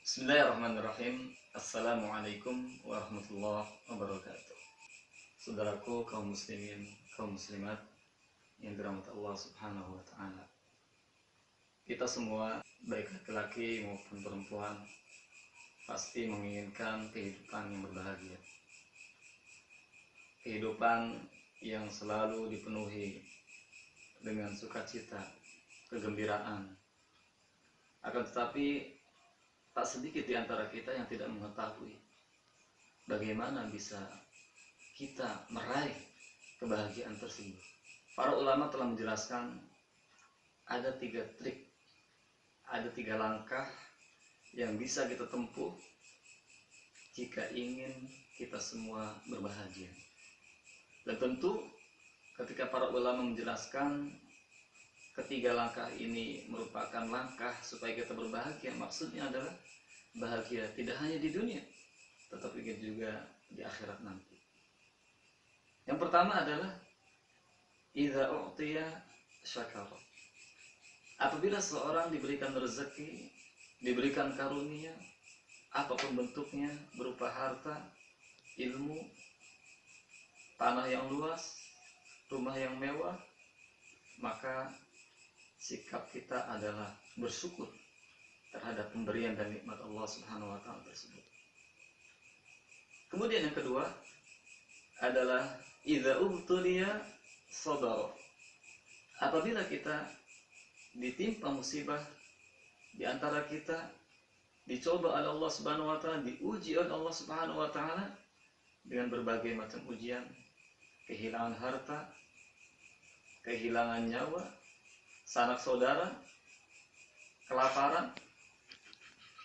Bismillahirrahmanirrahim. Assalamualaikum warahmatullahi wabarakatuh. Saudaraku kaum muslimin, kaum muslimat yang dirahmati Allah Subhanahu wa taala. Kita semua, baik laki-laki maupun perempuan, pasti menginginkan kehidupan yang berbahagia. Kehidupan yang selalu dipenuhi dengan sukacita, kegembiraan. Akan tetapi tak sedikit di antara kita yang tidak mengetahui bagaimana bisa kita meraih kebahagiaan tersebut. Para ulama telah menjelaskan ada 3 trik, ada 3 langkah yang bisa kita tempuh jika ingin kita semua berbahagia. Dan tentu ketika para ulama menjelaskan ketiga langkah ini merupakan langkah supaya kita berbahagia, maksudnya adalah bahagia tidak hanya di dunia, tetapi juga di akhirat nanti. Yang pertama adalah idza u'tiya syakara. Apabila seorang diberikan rezeki, diberikan karunia, apapun bentuknya, berupa harta, ilmu, tanah yang luas, rumah yang mewah, maka sikap kita adalah bersyukur terhadap pemberian dan nikmat Allah Subhanahu wa taala tersebut. Kemudian yang kedua adalah idza ubtuliya sabara. Apabila kita ditimpa musibah, di antara kita dicoba oleh Allah Subhanahu wa taala, diuji oleh Allah Subhanahu wa taala dengan berbagai macam ujian, kehilangan harta, kehilangan nyawa, sanak saudara, kelaparan,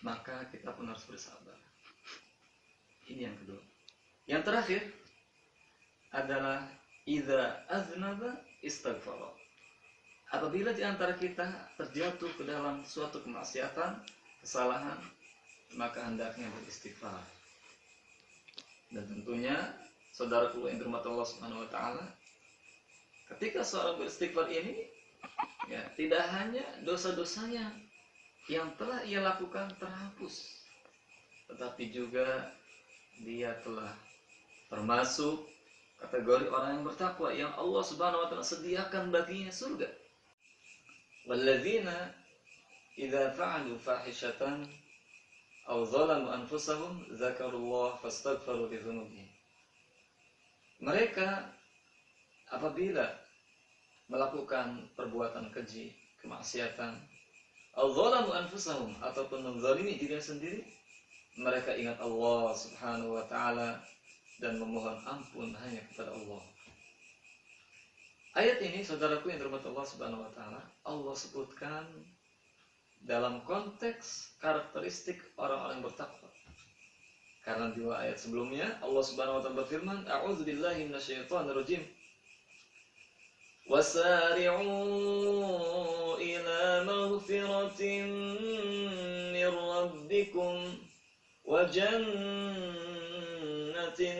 maka kita pun harus bersabar. Ini yang kedua. Yang terakhir adalah idza aznaba istaghfara. Apabila di antara kita terjatuh ke dalam suatu kemaksiatan, kesalahan, maka hendaknya beristighfar. Dan tentunya saudaraku yang dirahmati Allah Subhanahu wa taala, ketika seorang beristighfar ini, ya, tidak hanya dosa-dosanya yang telah ia lakukan terhapus, tetapi juga dia telah termasuk kategori orang yang bertakwa yang Allah Subhanahu wa taala sediakan baginya surga. Walladzina idza fa'alu fahishatan aw zalamu anfusahum dzakarullaha fastaghfiru lidzunubihim. Mereka apabila melakukan perbuatan keji, kemaksiatan, al-zalamu anfusahum, ataupun menzalimi diri sendiri, mereka ingat Allah Subhanahu wa taala dan memohon ampun hanya kepada Allah. Ayat ini, saudaraku yang dirahmati Allah Subhanahu wa taala, Allah sebutkan dalam konteks karakteristik orang-orang bertakwa. Karena di ayat sebelumnya Allah Subhanahu wa taala berfirman, a'udzubillahi minasyaitonir rajim. وَسَارِعُوا إِلَى مَغْفِرَةٍ مِّن رَّبِّكُمْ وَجَنَّةٍ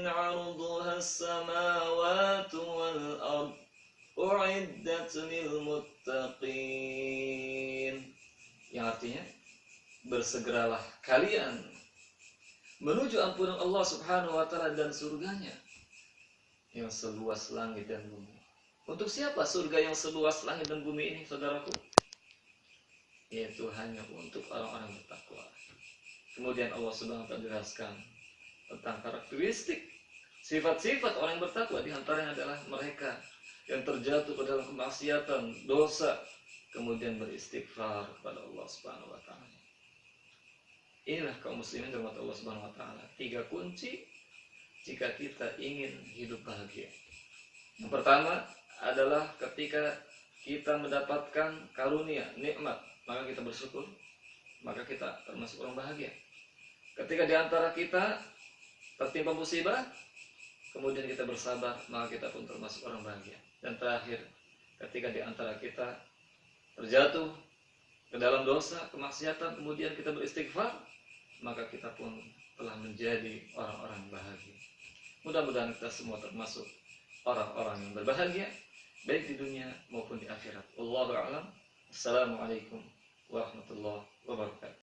عَرْضُهَا السَّمَاوَاتُ وَالْأَرْضُ أُعِدَّتْ لِلْمُتَّقِينَ. Yang artinya, bersegeralah kalian menuju ampunan Allah Subhanahu wa taala dan surganya yang seluas langit dan bumi. Untuk siapa surga yang seluas langit dan bumi ini, saudaraku? Yaitu hanya untuk orang-orang bertakwa. Kemudian Allah Subhanahu wa taala jelaskan tentang karakteristik, sifat-sifat orang yang bertakwa. Di antaranya adalah mereka yang terjatuh ke dalam kemaksiatan, dosa, kemudian beristighfar kepada Allah Subhanahu wa taala. Inilah kaum muslimin dan Allah Subhanahu wa taala. 3 kunci jika kita ingin hidup bahagia. Yang pertama adalah ketika kita mendapatkan karunia, nikmat, maka kita bersyukur, maka kita termasuk orang bahagia. Ketika di antara kita tertimpa musibah, kemudian kita bersabar, maka kita pun termasuk orang bahagia. Dan terakhir, ketika di antara kita terjatuh ke dalam dosa, kemaksiatan, kemudian kita beristighfar, maka kita pun telah menjadi orang-orang bahagia. Mudah-mudahan kita semua termasuk orang-orang yang berbahagia, baik di dunia maupun di akhirat. Wallahu a'lam. Assalamualaikum warahmatullahi wabarakatuh.